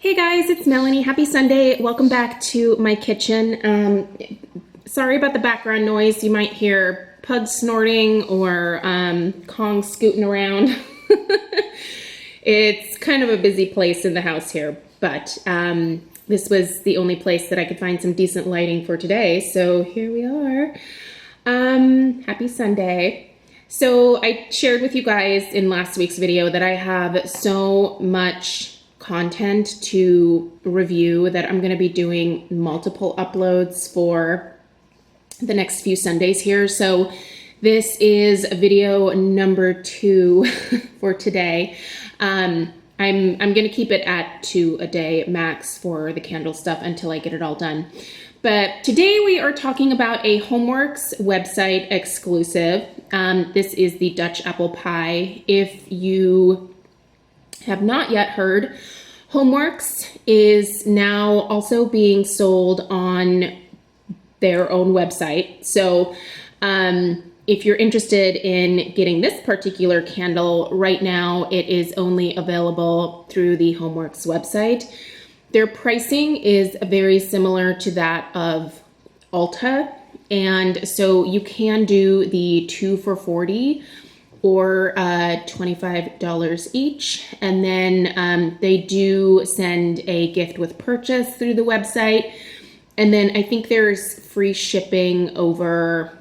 Hey guys, it's Melanie. Happy Sunday. Welcome back to my kitchen. Sorry about the background noise. You might hear pugs snorting or Kong scooting around. It's kind of a busy place in the house here, but this was the only place that I could find some decent lighting for today, so here we are. Happy Sunday. So I shared with you guys in last week's video that I have so much content to review that I'm going to be doing multiple uploads for the next few Sundays here. So this is video number 2 for today. I'm going to keep it at 2 a day max for the candle stuff until I get it all done. But today we are talking about a Homeworx website exclusive. This is the Dutch apple pie. If you have not yet heard, Homeworx is now also being sold on their own website. So if you're interested in getting this particular candle right now, it is only available through the Homeworx website. Their pricing is very similar to that of Ulta, and so you can do the 2 for $40 or $25 each, and then they do send a gift with purchase through the website, and then I think there's free shipping over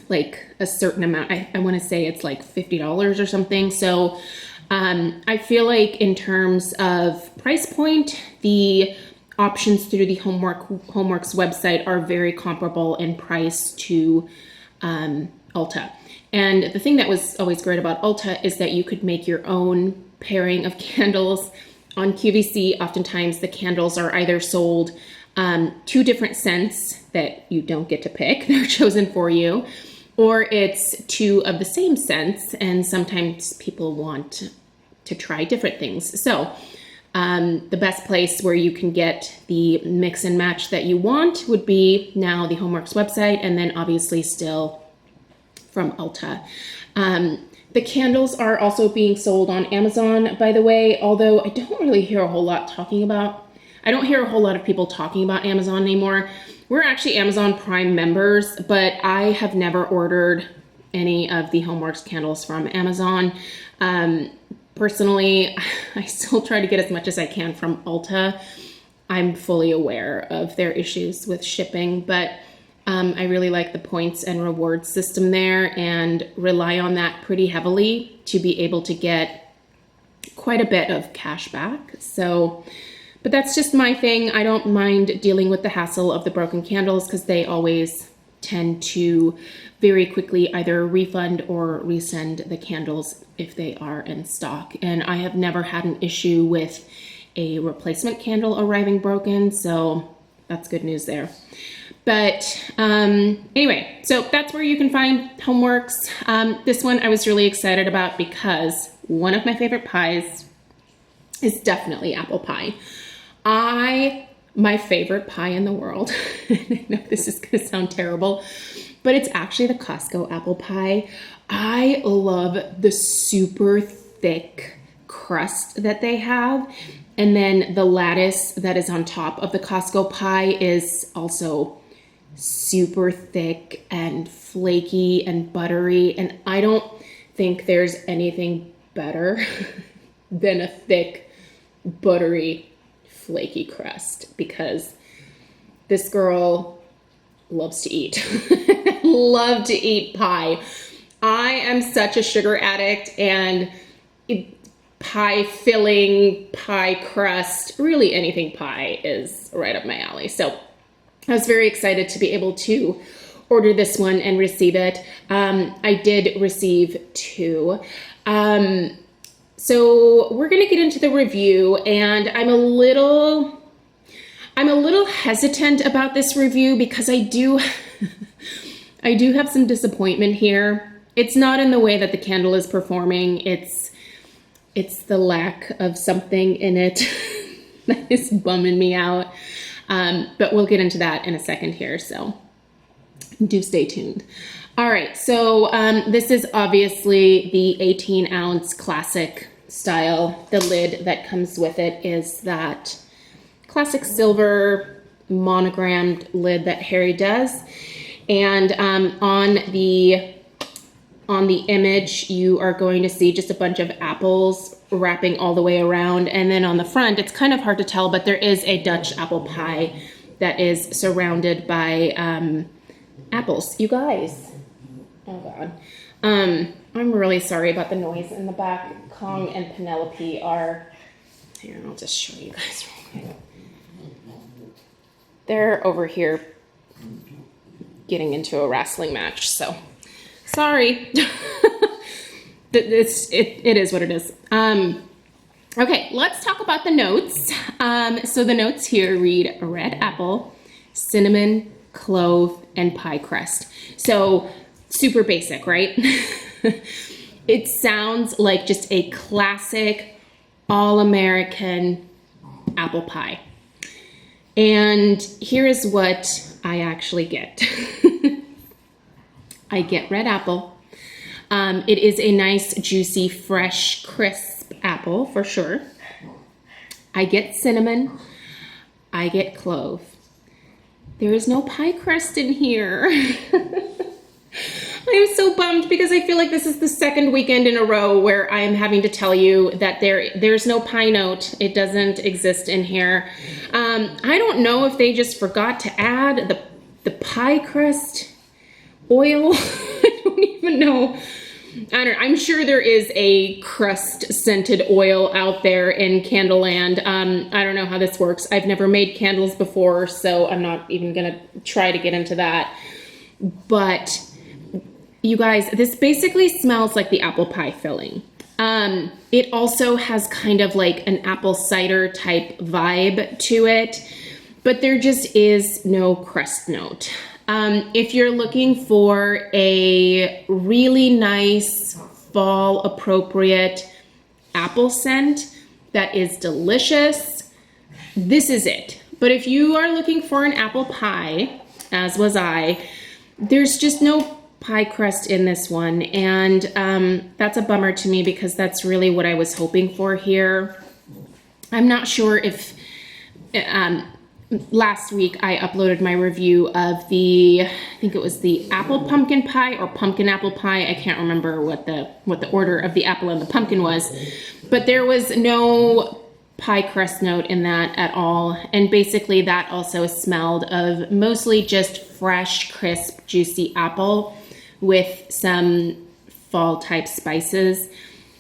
like a certain amount. I want to say it's like $50 or something. So I feel like in terms of price point, the options through the Homeworx website are very comparable in price to Ulta. And the thing that was always great about Ulta is that you could make your own pairing of candles. On QVC, oftentimes the candles are either sold 2 different scents that you don't get to pick, they're chosen for you, or it's 2 of the same scents, and sometimes people want to try different things. So the best place where you can get the mix and match that you want would be now the Homeworx website, and then obviously still from Ulta. The candles are also being sold on Amazon, by the way, although I don't really hear a whole lot I don't hear a whole lot of people talking about Amazon anymore. We're actually Amazon Prime members, but I have never ordered any of the Homeworx candles from Amazon. Personally, I still try to get as much as I can from Ulta. I'm fully aware of their issues with shipping, but I really like the points and rewards system there and rely on that pretty heavily to be able to get quite a bit of cash back. So, but that's just my thing. I don't mind dealing with the hassle of the broken candles because they always tend to very quickly either refund or resend the candles if they are in stock. And I have never had an issue with a replacement candle arriving broken, so that's good news there. But anyway, so that's where you can find Homeworx. This one I was really excited about because one of my favorite pies is definitely apple pie. My favorite pie in the world, I know this is going to sound terrible, but it's actually the Costco apple pie. I love the super thick crust that they have. And then the lattice that is on top of the Costco pie is also super thick and flaky and buttery. And I don't think there's anything better than a thick, buttery, flaky crust, because this girl loves to eat. Love to eat pie. I am such a sugar addict, and pie filling, pie crust, really anything pie is right up my alley. So I was very excited to be able to order this one and receive it. I did receive 2. So we're going to get into the review, and I'm a little hesitant about this review because I do have some disappointment here. It's not in the way that the candle is performing. It's the lack of something in it that is bumming me out. But we'll get into that in a second here, so do stay tuned. All right, so this is obviously the 18-ounce classic style. The lid that comes with it is that classic silver monogrammed lid that Harry does. And on the image, you are going to see just a bunch of apples wrapping all the way around. And then on the front, it's kind of hard to tell, but there is a Dutch apple pie that is surrounded by apples. You guys. Oh God. I'm really sorry about the noise in the back. Kong and Penelope are, here, I'll just show you guys real quick. They're over here getting into a wrestling match, so sorry. It is what it is. Okay, let's talk about the notes. So the notes here read red apple, cinnamon, clove, and pie crust. So super basic, right? It sounds like just a classic all-American apple pie. And here is what I actually get. I get red apple. It is a nice, juicy, fresh, crisp apple for sure. I get cinnamon. I get clove. There is no pie crust in here. I am so bummed because I feel like this is the second weekend in a row where I am having to tell you that there's no pie note. It doesn't exist in here. I don't know if they just forgot to add the pie crust oil. I don't even know. I don't know. I'm sure there is a crust scented oil out there in Candleland. I don't know how this works. I've never made candles before, so I'm not even gonna try to get into that. But you guys, this basically smells like the apple pie filling. It also has kind of like an apple cider type vibe to it, but there just is no crust note. If you're looking for a really nice fall appropriate apple scent that is delicious, this is it. But if you are looking for an apple pie, as was I, there's just no pie crust in this one, and that's a bummer to me because that's really what I was hoping for here. I'm not sure if last week I uploaded my review of I think it was the apple pumpkin pie or pumpkin apple pie. I can't remember what the order of the apple and the pumpkin was, but there was no pie crust note in that at all. And basically that also smelled of mostly just fresh, crisp, juicy apple with some fall type spices,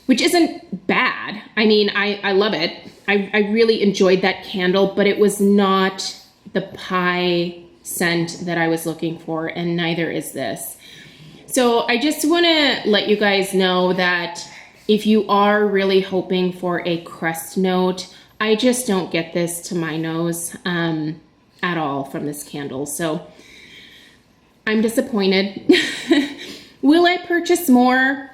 which isn't bad. I mean, I love it. I really enjoyed that candle, but it was not the pie scent that I was looking for, and neither is this. So I just want to let you guys know that if you are really hoping for a crust note, I just don't get this to my nose at all from this candle. So I'm disappointed. Will I purchase more?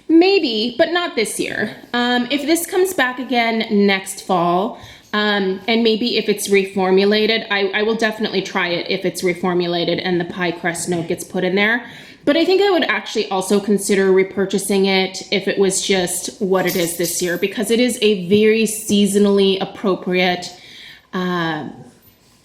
Maybe, but not this year. If this comes back again next fall, and maybe if it's reformulated, I will definitely try it if it's reformulated and the pie crust note gets put in there. But I think I would actually also consider repurchasing it if it was just what it is this year, because it is a very seasonally appropriate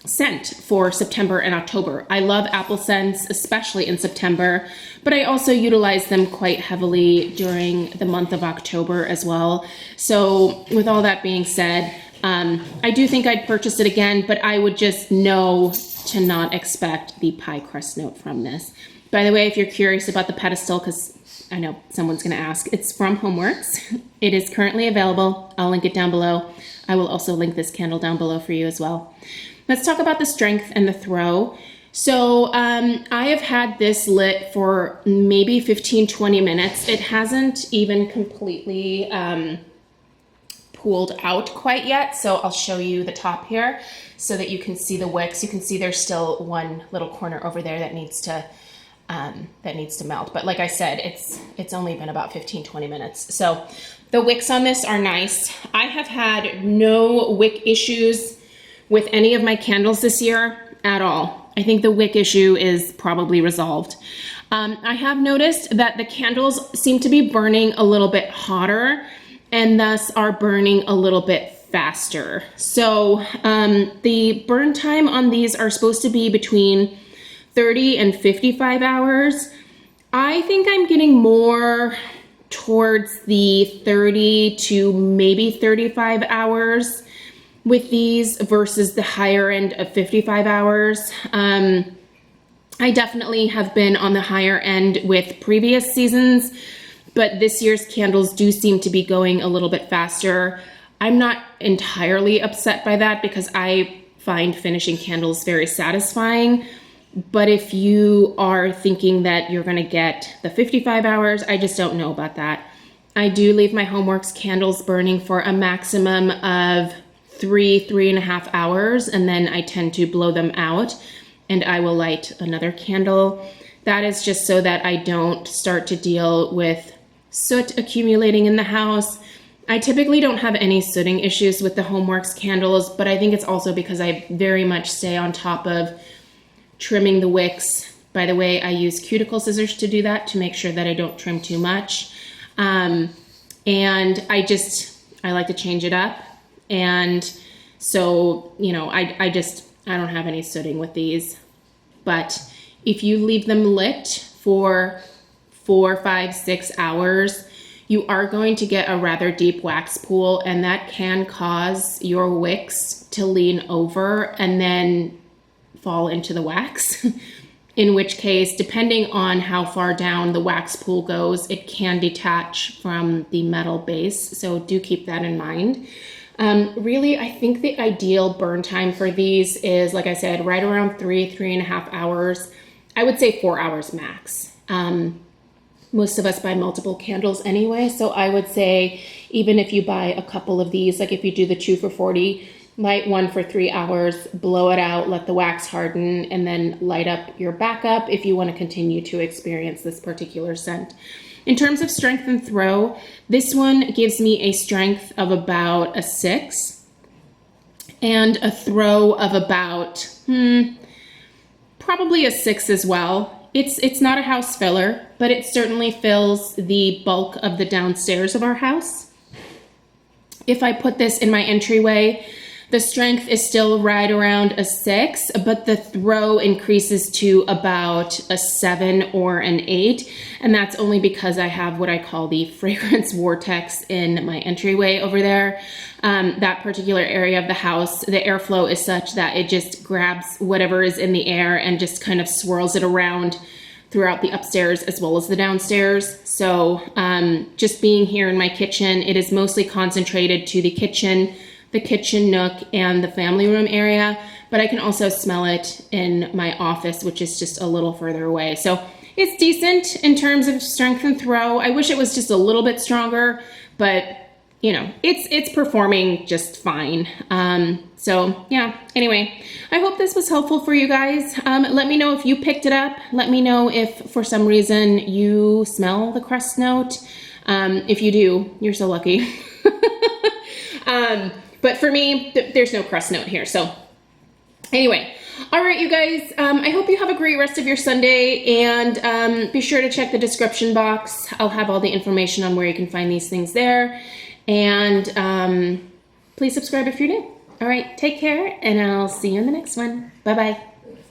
scent for September and October. I love apple scents, especially in September, but I also utilize them quite heavily during the month of October as well. So with all that being said, I do think I'd purchase it again, but I would just know to not expect the pie crust note from this. By the way, if you're curious about the pedestal, because I know someone's going to ask, it's from Homeworx. It is currently available. I'll link it down below. I will also link this candle down below for you as well. Let's talk about the strength and the throw. So I have had this lit for maybe 15-20 minutes. It hasn't even completely pooled out quite yet. So I'll show you the top here so that you can see the wicks. You can see there's still one little corner over there that needs to melt. But like I said, it's only been about 15-20 minutes. So the wicks on this are nice. I have had no wick issues with any of my candles this year at all. I think the wick issue is probably resolved. I have noticed that the candles seem to be burning a little bit hotter and thus are burning a little bit faster. So the burn time on these are supposed to be between 30 and 55 hours. I think I'm getting more towards the 30 to maybe 35 hours with these versus the higher end of 55 hours. I definitely have been on the higher end with previous seasons, but this year's candles do seem to be going a little bit faster. I'm not entirely upset by that because I find finishing candles very satisfying. But if you are thinking that you're gonna get the 55 hours, I just don't know about that. I do leave my Homeworx candles burning for a maximum of 3.5 hours, and then I tend to blow them out and I will light another candle. That is just so that I don't start to deal with soot accumulating in the house. I typically don't have any sooting issues with the Homeworx candles, but I think it's also because I very much stay on top of trimming the wicks. By the way, I use cuticle scissors to do that to make sure that I don't trim too much. And I like to change it up. And so, you know, I don't have any sooting with these. But if you leave them lit for 4, 5, 6 hours, you are going to get a rather deep wax pool, and that can cause your wicks to lean over and then fall into the wax. In which case, depending on how far down the wax pool goes, it can detach from the metal base. So do keep that in mind. Really, I think the ideal burn time for these is, like I said, right around 3.5 hours. I would say 4 hours max. Most of us buy multiple candles anyway, so I would say even if you buy a couple of these, like if you do the 2 for $40, light one for 3 hours, blow it out, let the wax harden, and then light up your backup if you want to continue to experience this particular scent. In terms of strength and throw, this one gives me a strength of about a 6 and a throw of about probably a 6 as well. It's not a house filler, but it certainly fills the bulk of the downstairs of our house. If I put this in my entryway, the strength is still right around a 6, but the throw increases to about a 7 or an 8. And that's only because I have what I call the fragrance vortex in my entryway over there. That particular area of the house, the airflow is such that it just grabs whatever is in the air and just kind of swirls it around throughout the upstairs as well as the downstairs. So just being here in my kitchen, it is mostly concentrated to the kitchen nook and the family room area, but I can also smell it in my office, which is just a little further away. So it's decent in terms of strength and throw. I wish it was just a little bit stronger, but you know, it's performing just fine. So yeah, anyway, I hope this was helpful for you guys. Let me know if you picked it up. Let me know if for some reason you smell the crust note. If you do, you're so lucky. But for me, there's no crust note here. So anyway, all right, you guys, I hope you have a great rest of your Sunday, and be sure to check the description box. I'll have all the information on where you can find these things there. And please subscribe if you're new. All right, take care, and I'll see you in the next one. Bye-bye.